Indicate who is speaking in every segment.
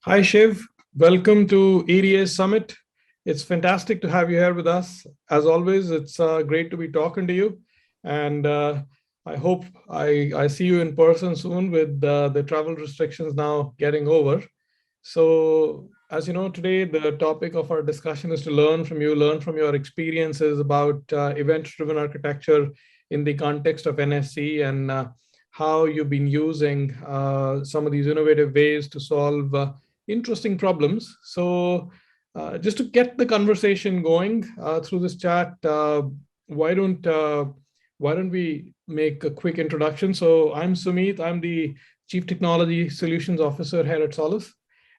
Speaker 1: Hi, Shiv. Welcome to EDS Summit. It's fantastic to have you here with us. As always, it's great to be talking to you. And I hope I see you in person soon with the travel restrictions now getting over. So, as you know, today the topic of our discussion is to learn from you, learn from your experiences about event-driven architecture in the context of NSC and how you've been using some of these innovative ways to solve interesting problems. So, just to get the conversation going through this chat, why don't uh, why don't we make a quick introduction? So, I'm Sumit. I'm the Chief Technology Solutions Officer here at Solus.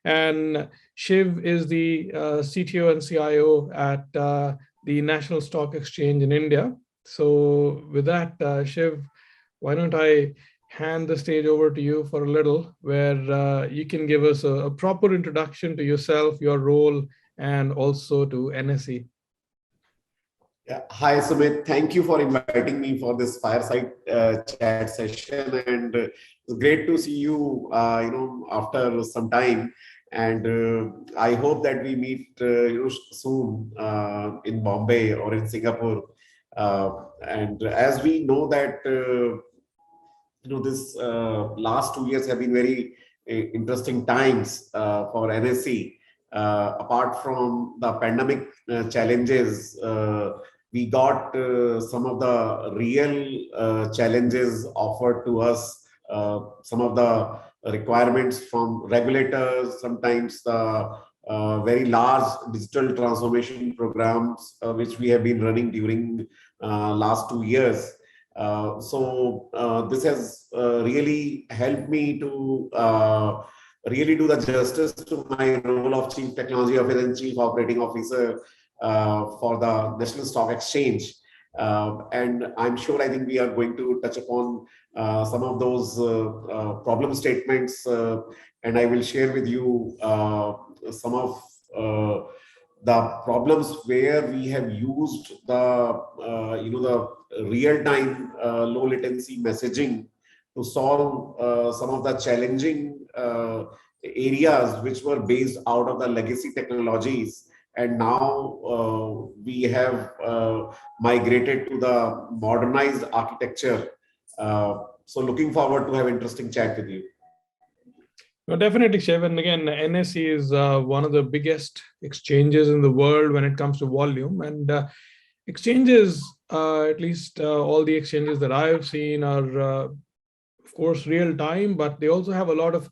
Speaker 1: And Shiv is the CTO and CIO at the National Stock Exchange in India. So, with that, Shiv, why don't I hand the stage over to you for a little, where you can give us a proper introduction to yourself, your role, and also to NSE.
Speaker 2: Yeah. Hi, Sumit. Thank you for inviting me for this fireside chat session, and it's great to see you. After some time, and I hope that we meet soon in Bombay or in Singapore. And as we know that this last 2 years have been very interesting times for NSE. Apart from the pandemic challenges, we got some of the real challenges offered to us, some of the requirements from regulators, sometimes the very large digital transformation programs which we have been running during last 2 years. This has really helped me to really do the justice to my role of Chief Technology Officer and Chief Operating Officer for the National Stock Exchange. And I'm sure I think we are going to touch upon some of those problem statements, and I will share with you some of the problems where we have used the real-time low latency messaging to solve some of the challenging areas which were based out of the legacy technologies, and now we have migrated to the modernized architecture. So looking forward to have interesting chat with you.
Speaker 1: No, definitely, Shiv. And again, NSE is one of the biggest exchanges in the world when it comes to volume. And exchanges, at least all the exchanges that I've seen, are, of course, real time, but they also have a lot of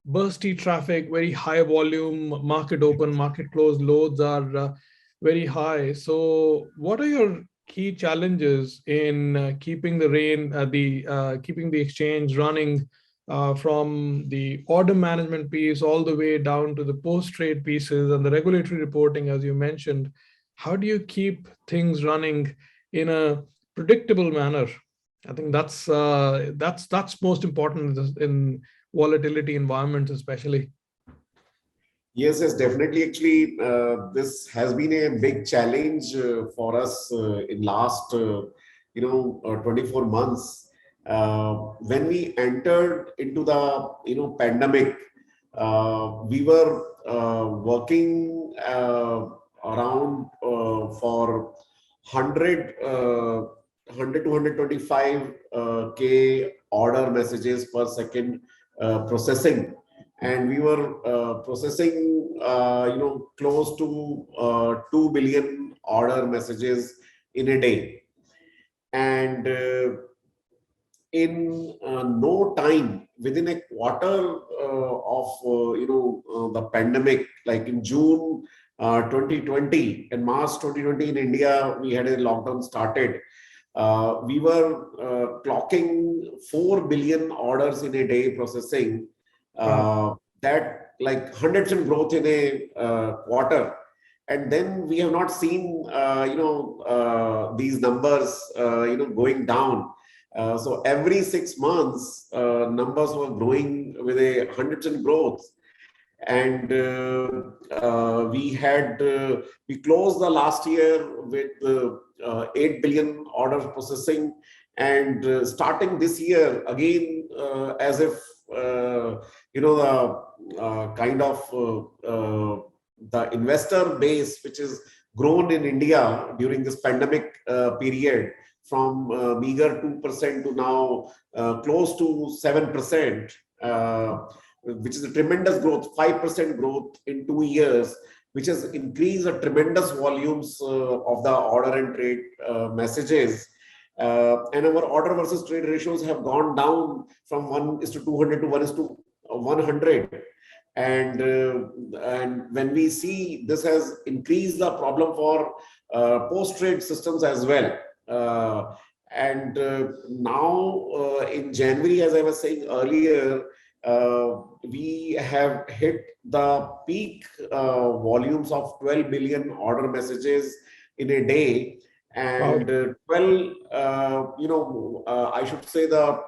Speaker 1: bursty traffic, very high volume, market open, market closed loads are very high. So, what are your key challenges in keeping the exchange running from the order management piece all the way down to the post trade pieces and the regulatory reporting, as you mentioned? How do you keep things running in a predictable manner? I think that's most important in volatility environments, especially.
Speaker 2: Yes, yes, definitely. Actually, this has been a big challenge for us in last, 24 months. When we entered into the, pandemic, we were working around for 100, 100 to 125 K order messages per second processing, and we were processing close to 2 billion order messages in a day. And in no time, within a quarter of the pandemic, like in June 2020 and March 2020 in India, we had a lockdown started. We were clocking 4 billion orders in a day processing. That like 100% growth in a quarter. And then we have not seen these numbers going down. So every 6 months, numbers were growing with a 100% growth. And we closed the last year with 8 billion orders processing, And starting this year, again, as if, the kind of the investor base, which is grown in India during this pandemic period, from meager 2% to now close to 7%, which is a tremendous growth, 5% growth in 2 years, which has increased the tremendous volumes of the order and trade messages. And our order versus trade ratios have gone down from 1:200 to 1:100. And when we see, this has increased the problem for post trade systems as well. And now in January, as I was saying earlier, we have hit the peak volumes of 12 billion order messages in a day, and 12, I should say the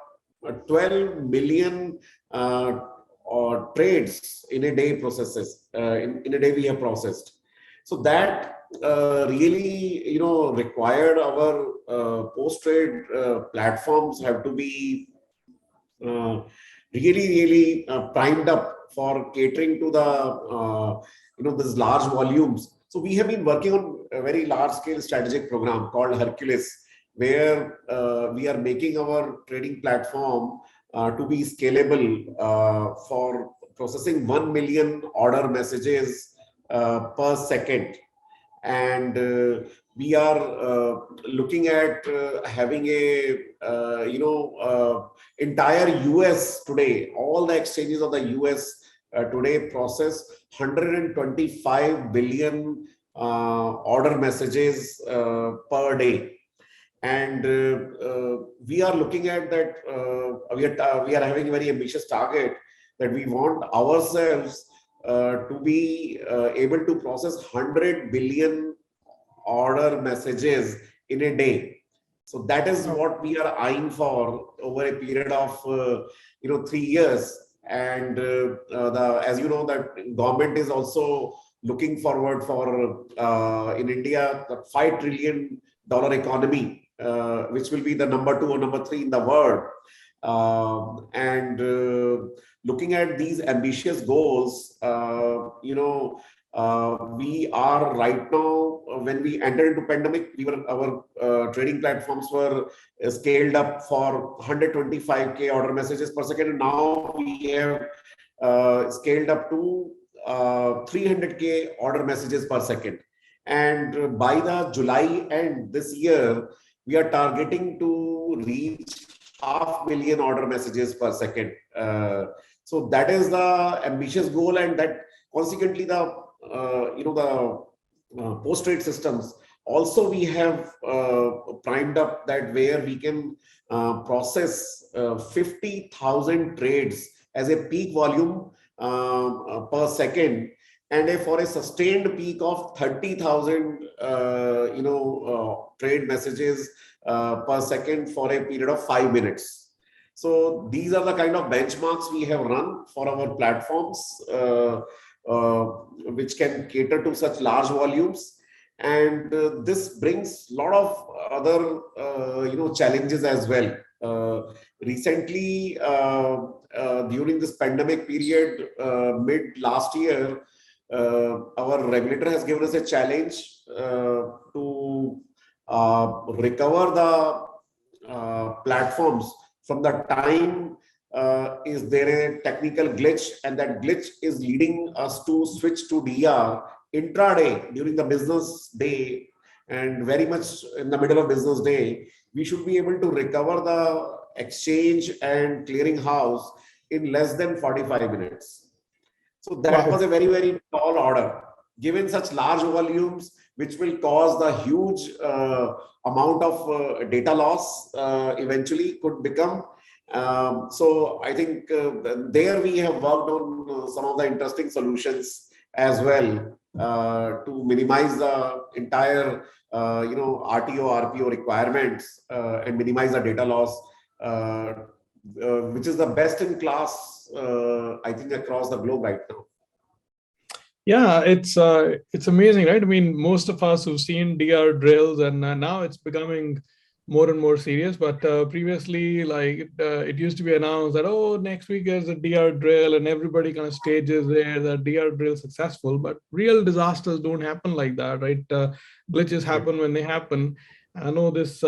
Speaker 2: 12 million or trades in a day processes, in a day we have processed. So that really, required our post-trade platforms have to be really primed up for catering to the, this large volumes. So we have been working on a very large-scale strategic program called Hercules, where we are making our trading platform to be scalable for processing 1 million order messages per second. And we are looking at having a entire US today, all the exchanges of the US today process 125 billion order messages per day. And we are looking at that. We are having a very ambitious target that we want ourselves to be able to process 100 billion order messages in a day. So that is what we are eyeing for over a period of 3 years. And as you know, that government is also looking forward for in India the $5 trillion economy, which will be the number 2 or number 3 in the world. And looking at these ambitious goals, we are right now, when we entered into pandemic, our trading platforms were scaled up for 125K order messages per second. And now we have scaled up to 300K order messages per second. And by the July end this year, we are targeting to reach 500,000 order messages per second. So that is the ambitious goal, and that consequently the post-trade systems also we have primed up that where we can process 50,000 trades as a peak volume per second, and for a sustained peak of 30,000 trade messages per second for a period of 5 minutes. So these are the kind of benchmarks we have run for our platforms, which can cater to such large volumes. And this brings a lot of other challenges as well. Recently, during this pandemic period, mid last year, our regulator has given us a challenge to recover the platforms from the time is there a technical glitch, and that glitch is leading us to switch to DR intraday during the business day, and very much in the middle of business day, we should be able to recover the exchange and clearing house in less than 45 minutes. So that was a very, very tall order, given such large volumes, which will cause the huge amount of data loss eventually could become. So I think there we have worked on some of the interesting solutions as well to minimize the entire RTO, RPO requirements and minimize the data loss, which is the best in class, I think, across the globe right now.
Speaker 1: Yeah, it's amazing, right? I mean, most of us who've seen DR drills, and now it's becoming more and more serious. But previously, like it used to be announced that, oh, next week is a DR drill, and everybody kind of stages there the DR drill successful. But real disasters don't happen like that, right? Glitches happen when they happen. I know this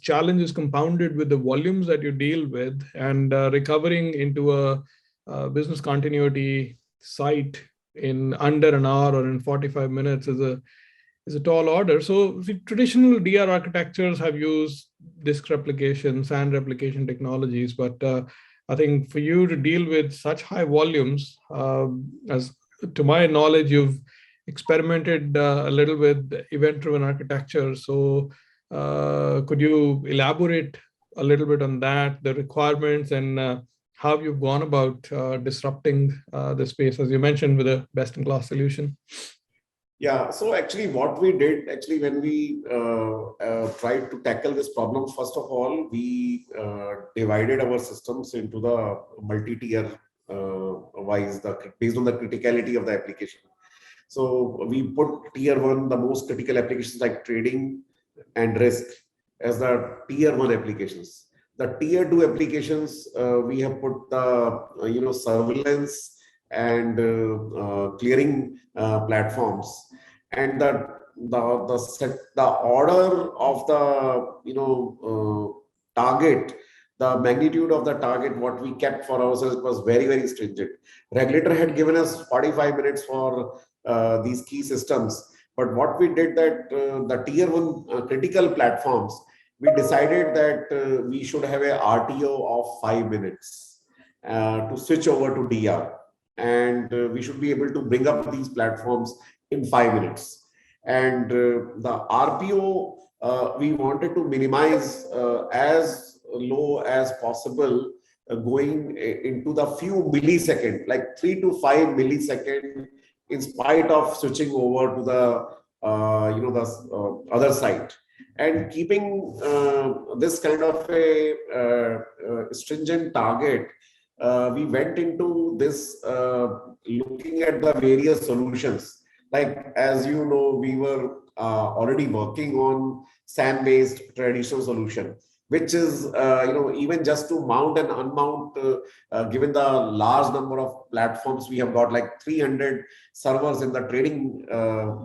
Speaker 1: challenge is compounded with the volumes that you deal with, and recovering into a business continuity site in under an hour or in 45 minutes is a tall order. So the traditional DR architectures have used disk replication, SAN replication technologies, but I think for you to deal with such high volumes, as to my knowledge, you've experimented a little with event-driven architecture. So could you elaborate a little bit on that, the requirements, and how you've gone about disrupting the space, as you mentioned, with a best-in-class solution?
Speaker 2: Yeah, so actually what we did actually when we tried to tackle this problem, first of all, we divided our systems into the multi-tier wise, based on the criticality of the application. So we put tier one, the most critical applications like trading and risk as the tier one applications. The tier two applications, we have put the surveillance and clearing platforms, and the order of the target, the magnitude of the target what we kept for ourselves was very stringent. Regulator had given us 45 minutes for these key systems, but what we did that the tier one critical platforms, we decided that we should have a RTO of 5 minutes to switch over to DR, and we should be able to bring up these platforms in 5 minutes. And the RPO we wanted to minimize as low as possible, going into the few millisecond, like 3 to 5 millisecond, in spite of switching over to the other side, and keeping this kind of a stringent target. We went into this looking at the various solutions. Like, as you know, we were already working on SAN based traditional solution, which is even just to mount and unmount, given the large number of platforms we have got, like 300 servers in the trading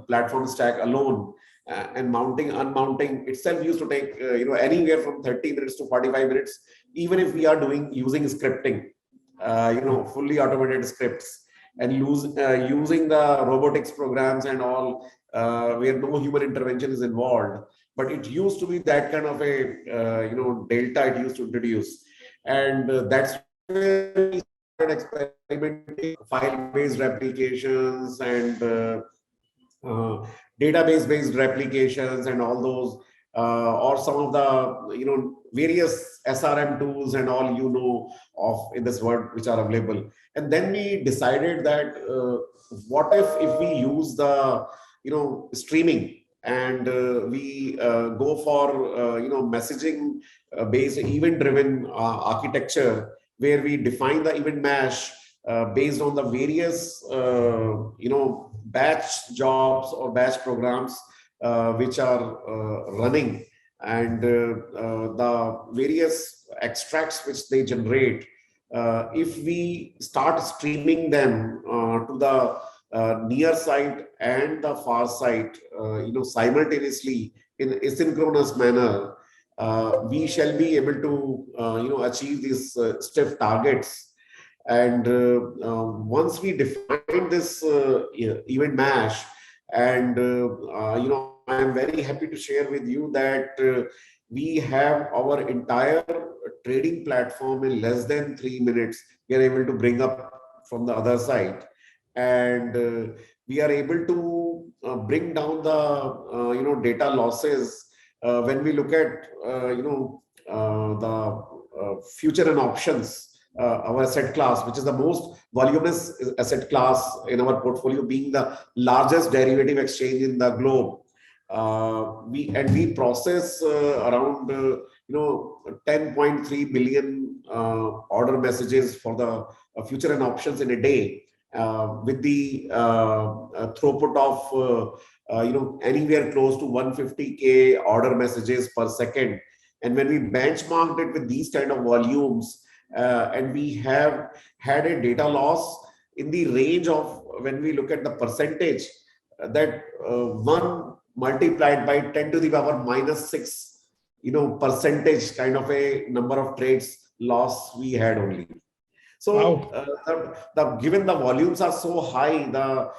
Speaker 2: platform stack alone, and mounting unmounting itself used to take anywhere from 30 minutes to 45 minutes, even if we are using scripting, fully automated scripts, and using the robotics programs and all, where no human intervention is involved. But it used to be that kind of a delta it used to introduce, and that's where we started experimenting file-based replications and database-based replications and all those, or some of the various SRM tools and all of in this world which are available. And then we decided that what if we use the streaming, and we go for messaging based event driven architecture, where we define the event mesh based on the various batch jobs or batch programs which are running, and the various extracts which they generate. If we start streaming them to the near site and the far site, simultaneously in asynchronous manner, we shall be able to achieve these stiff targets. And once we define this event mesh, and I am very happy to share with you that we have our entire trading platform in less than 3 minutes. We are able to bring up from the other side, and we are able to bring down the data losses when we look at the future and options. Our asset class, which is the most voluminous asset class in our portfolio, being the largest derivative exchange in the globe. We process around 10.3 billion order messages for the future and options in a day, with the throughput of anywhere close to 150K order messages per second. And when we benchmarked it with these kind of volumes, and we have had a data loss in the range of, when we look at the percentage, that 1 multiplied by 10 to the power minus 6, percentage kind of a number of trades loss we had only. So
Speaker 1: Wow.
Speaker 2: given the volumes are so high, the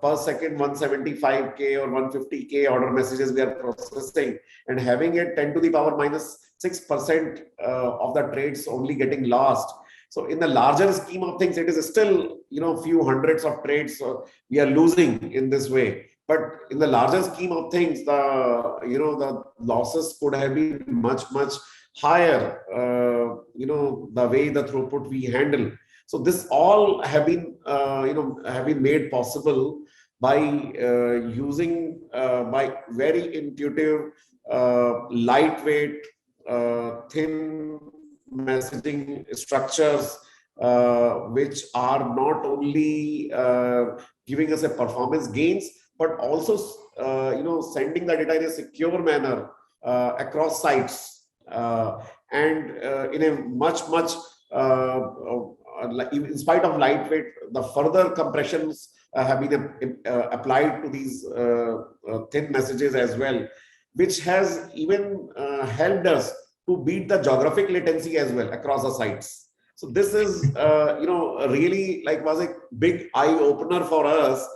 Speaker 2: per second 175K or 150K order messages we are processing, and having it 10 to the power minus 6% of the trades only getting lost. So in the larger scheme of things, it is still few hundreds of trades we are losing in this way. But in the larger scheme of things, the losses could have been much higher, the way the throughput we handle. So this all have been, have been made possible by using by very intuitive, lightweight, thin messaging structures, which are not only giving us a performance gains, but also sending the data in a secure manner across sites, and in a much in spite of lightweight, the further compressions have been applied to these thin messages as well, which has even helped us to beat the geographic latency as well across the sites. So this is really was a big eye opener for us.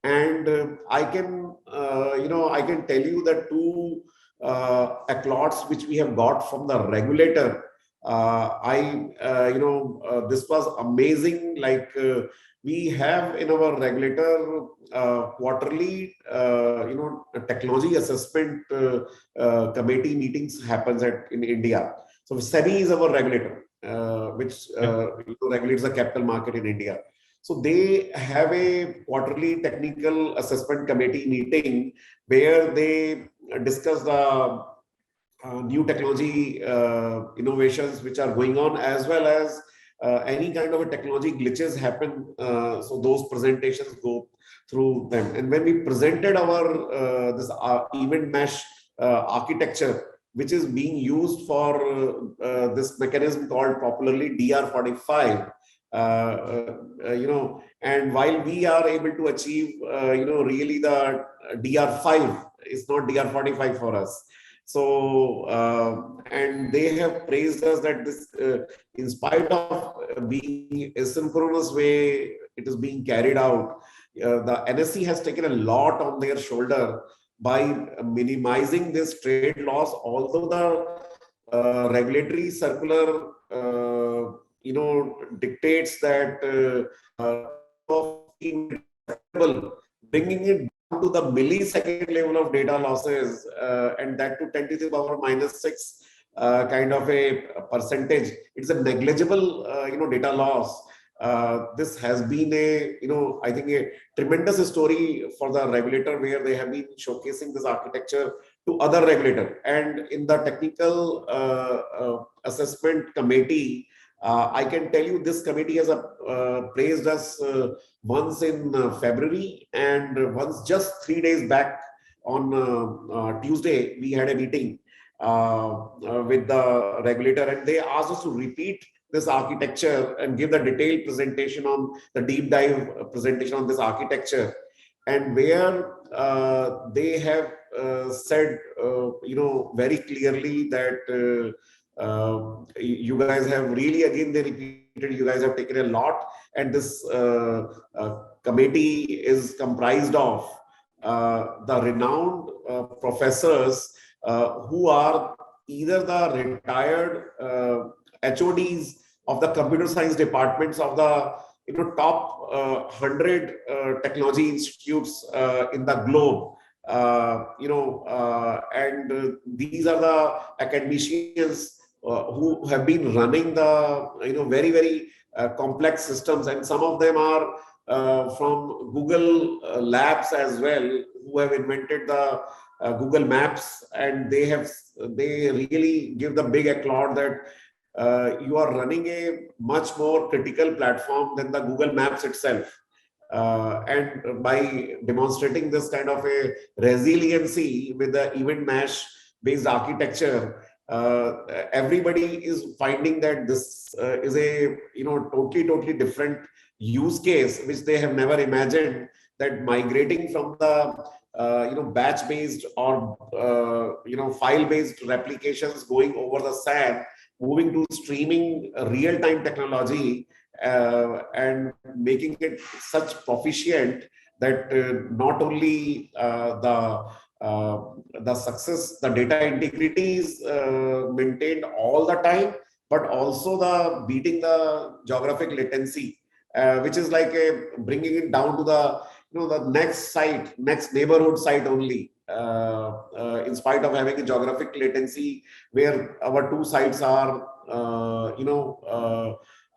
Speaker 2: And I can tell you that two accolades which we have got from the regulator. This was amazing. We have in our regulator quarterly technology assessment committee meetings happens in India. So SEBI is our regulator, which regulates the capital market in India. So they have a quarterly technical assessment committee meeting where they discuss the new technology innovations which are going on, as well as any kind of a technology glitches happen. So those presentations go through them. And when we presented our this event mesh architecture, which is being used for this mechanism called popularly DR45, and while we are able to achieve, really the DR5, it's not DR45 for us. So, and they have praised us that this, in spite of being asynchronous way it is being carried out, the NSE has taken a lot on their shoulder by minimizing this trade loss, although the regulatory circular, dictates that bringing it down to the millisecond level of data losses, and that to 10 to the power minus 6 kind of a percentage. It's a negligible, data loss. This has been a, I think a tremendous story for the regulator, where they have been showcasing this architecture to other regulator. And in the technical assessment committee, I can tell you this committee has praised us once in February, and once just 3 days back on Tuesday, we had a meeting with the regulator, and they asked us to repeat this architecture and give the detailed presentation on the deep dive presentation on this architecture, and where they have said, very clearly that you guys have really, again they repeated, you guys have taken a lot, and this committee is comprised of the renowned professors who are either the retired HODs of the computer science departments of the top 100 technology institutes in the globe. And these are the academicians who have been running the very complex systems, and some of them are from Google labs as well, who have invented the Google Maps, and they really give the big applaud that you are running a much more critical platform than the Google Maps itself. And by demonstrating this kind of a resiliency with the event mesh based architecture, everybody is finding that this is a totally different use case which they have never imagined, that migrating from the batch based or file based replications going over the SAN, moving to streaming real time technology, and making it such proficient that not only the success, the data integrity is maintained all the time, but also the beating the geographic latency, which is like bringing it down to the next site, next neighborhood site only, in spite of having a geographic latency where our two sites are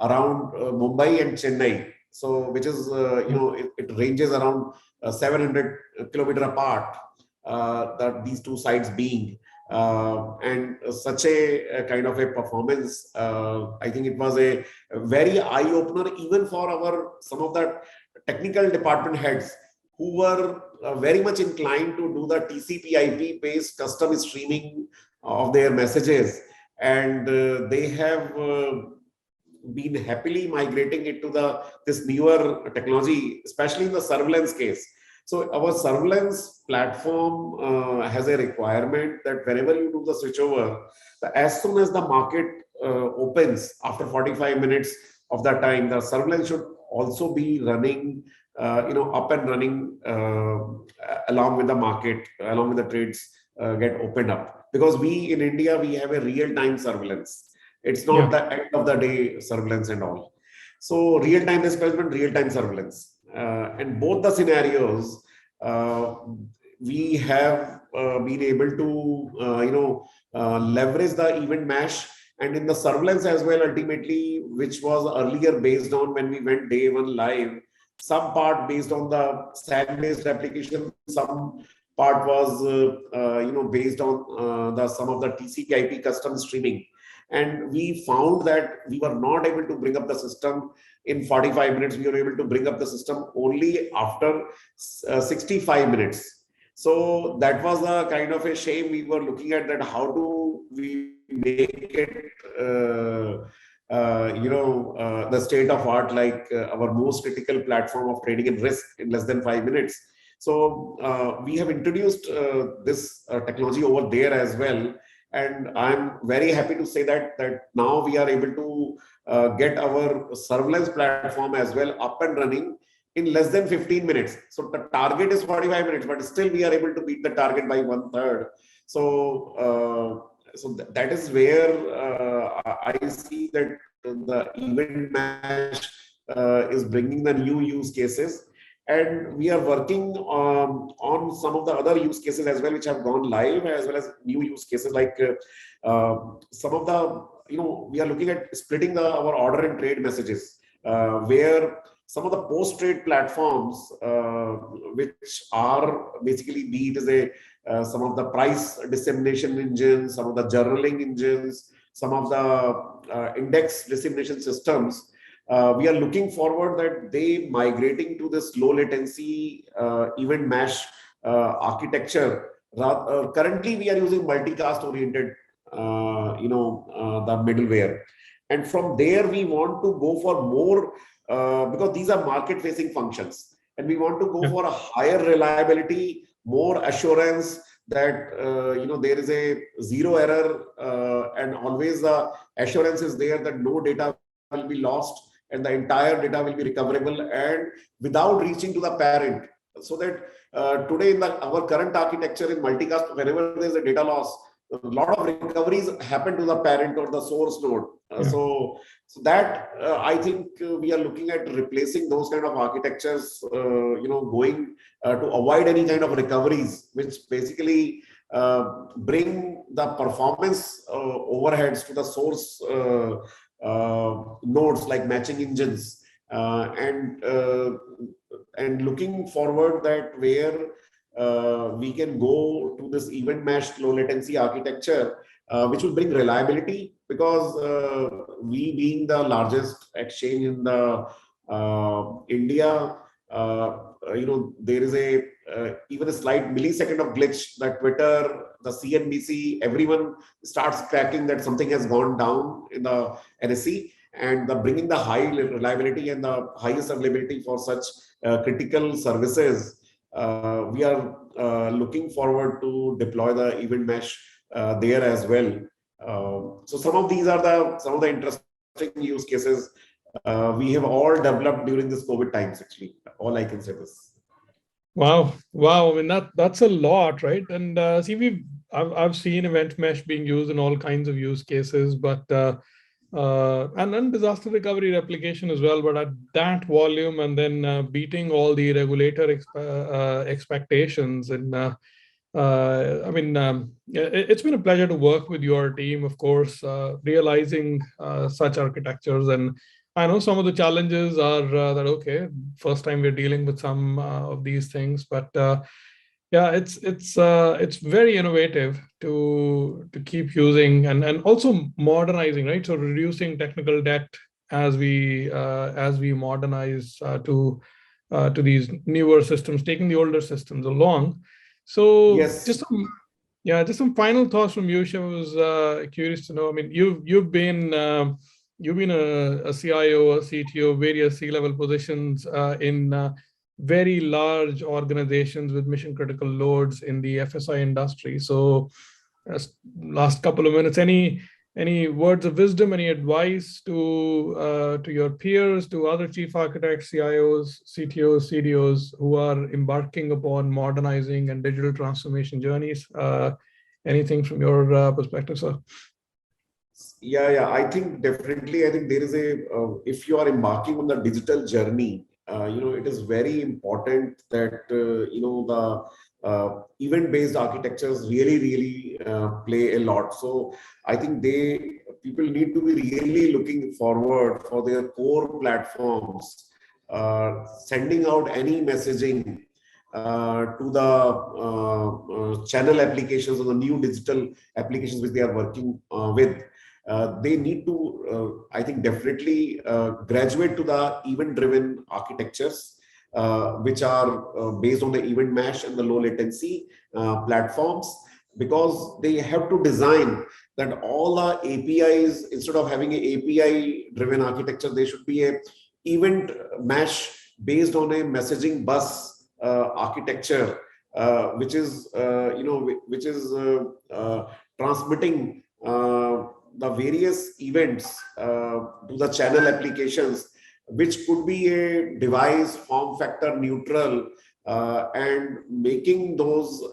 Speaker 2: around Mumbai and Chennai. So which is it ranges around 700 kilometer apart, that these two sites being, and such a kind of a performance, I think it was a very eye opener even for our some of the technical department heads who were very much inclined to do the TCP/IP based custom streaming of their messages, and they have been happily migrating it to this newer technology, especially in the surveillance case. So our surveillance platform has a requirement that whenever you do the switchover, as soon as the market opens after 45 minutes of that time, the surveillance should also be running, up and running along with the market, along with the trades get opened up. Because we in India, we have a real-time surveillance. It's not the end of the day surveillance and all. So real-time disbursement, real-time surveillance. And both the scenarios, we have been able to, leverage the event mesh, and in the surveillance as well, ultimately, which was earlier based on when we went day one live, some part based on the SAN-based application, some part was, based on some of the TCP/IP custom streaming. And we found that we were not able to bring up the system in 45 minutes. We were able to bring up the system only after 65 minutes. So that was a kind of a shame. We were looking at that. How do we make it, the state of art, like our most critical platform of trading and risk in less than 5 minutes. So we have introduced this technology over there as well. And I'm very happy to say that now we are able to get our surveillance platform as well up and running in less than 15 minutes. So the target is 45 minutes, but still we are able to beat the target by 1/3. So that is where I see that the event mesh is bringing the new use cases. And we are working on some of the other use cases as well, which have gone live, as well as new use cases like some of the, we are looking at splitting our order and trade messages, where some of the post-trade platforms, which are basically, be it as some of the price dissemination engines, some of the journaling engines, some of the index dissemination systems, we are looking forward that they migrating to this low latency event mesh architecture. Currently, we are using multicast oriented, the middleware, and from there we want to go for more, because these are market facing functions, and we want to go for a higher reliability, more assurance that there is a zero error, and always the assurance is there that no data will be lost and the entire data will be recoverable and without reaching to the parent. So that today in our current architecture in multicast, whenever there is a data loss, a lot of recoveries happen to the parent or the source node. So that I think we are looking at replacing those kind of architectures, going to avoid any kind of recoveries, which basically bring the performance overheads to the source nodes like matching engines, and looking forward that where we can go to this event mesh low latency architecture, which will bring reliability, because we being the largest exchange in the India, there is a even a slight millisecond of glitch that Twitter, the CNBC, everyone starts cracking that something has gone down in the NSE, and bringing the high reliability and the highest availability for such critical services. We are looking forward to deploy the event mesh there as well. So some of these are some of the interesting use cases we have all developed during this COVID times. Actually, all I can say is.
Speaker 1: Wow, wow! I mean that's a lot, right? And see, I've seen event mesh being used in all kinds of use cases, but and then disaster recovery replication as well. But at that volume, and then beating all the regulator expectations, and I mean, it's been a pleasure to work with your team, of course, realizing such architectures. And I know some of the challenges are that, okay, first time we're dealing with some of these things, but yeah, it's very innovative to keep using and also modernizing, right? So reducing technical debt as we modernize to these newer systems, taking the older systems along. So
Speaker 2: Yes.
Speaker 1: just some final thoughts from you, Shiv. I was curious to know. I mean, you've been a CIO, a CTO, various C-level positions in very large organizations with mission critical loads in the FSI industry. So, last couple of minutes, any words of wisdom, any advice to your peers, to other chief architects, CIOs, CTOs, CDOs who are embarking upon modernizing and digital transformation journeys? Anything from your perspective, sir?
Speaker 2: Yeah. I think definitely. I think there is if you are embarking on the digital journey, it is very important that the event-based architectures really play a lot. So I think people need to be really looking forward for their core platforms, sending out any messaging to the channel applications or the new digital applications which they are working with. They need to, I think, definitely graduate to the event-driven architectures, which are based on the event mesh and the low latency platforms, because they have to design that all the APIs, instead of having an API-driven architecture, they should be a event mesh based on a messaging bus architecture, which is transmitting the various events to the channel applications, which could be a device form factor neutral, and making those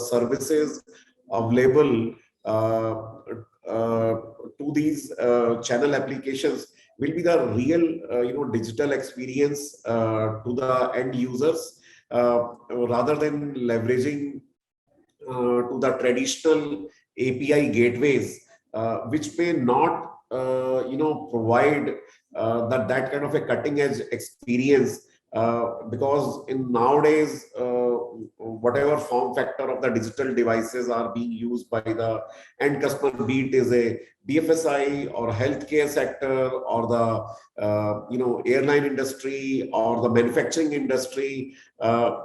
Speaker 2: services available to these channel applications will be the real digital experience to the end users, rather than leveraging to the traditional API gateways, which may not provide that kind of a cutting edge experience, because in nowadays whatever form factor of the digital devices are being used by the end customer, be it is a BFSI or healthcare sector or the airline industry or the manufacturing industry,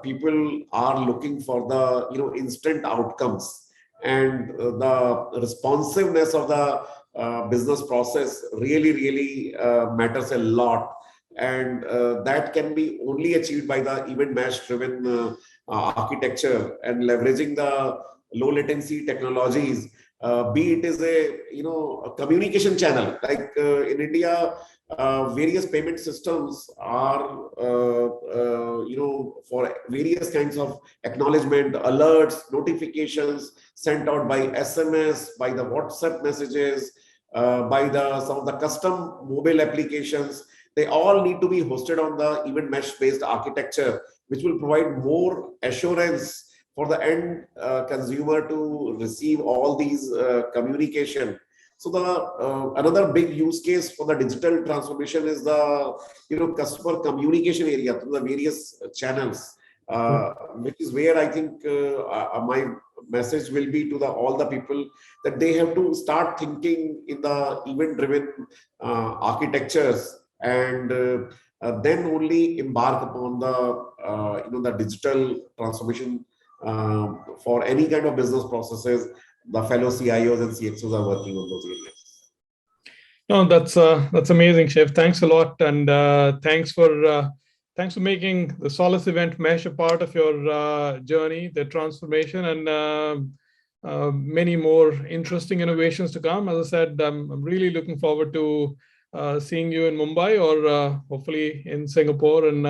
Speaker 2: people are looking for the instant outcomes, and the responsiveness of the business process really matters a lot, and that can be only achieved by the event mesh driven architecture and leveraging the low latency technologies, be it is a communication channel like in India. Various payment systems are for various kinds of acknowledgement, alerts, notifications sent out by SMS, by the WhatsApp messages, by some of the custom mobile applications. They all need to be hosted on the event mesh based architecture, which will provide more assurance for the end consumer to receive all these communication. So the another big use case for the digital transformation is the customer communication area through the various channels, which is where I think my message will be to all the people that they have to start thinking in the event driven architectures, and then only embark upon the the digital transformation for any kind of business processes, the fellow CIOs and CXOs are working on those areas.
Speaker 1: No, that's amazing, Shiv. Thanks a lot, and thanks for making the Solace event mesh a part of your journey, the transformation, and many more interesting innovations to come. As I said, I'm really looking forward to seeing you in Mumbai or hopefully in Singapore and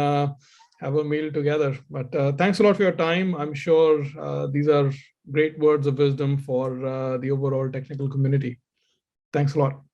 Speaker 1: have a meal together. But thanks a lot for your time. I'm sure these are great words of wisdom for the overall technical community. Thanks a lot.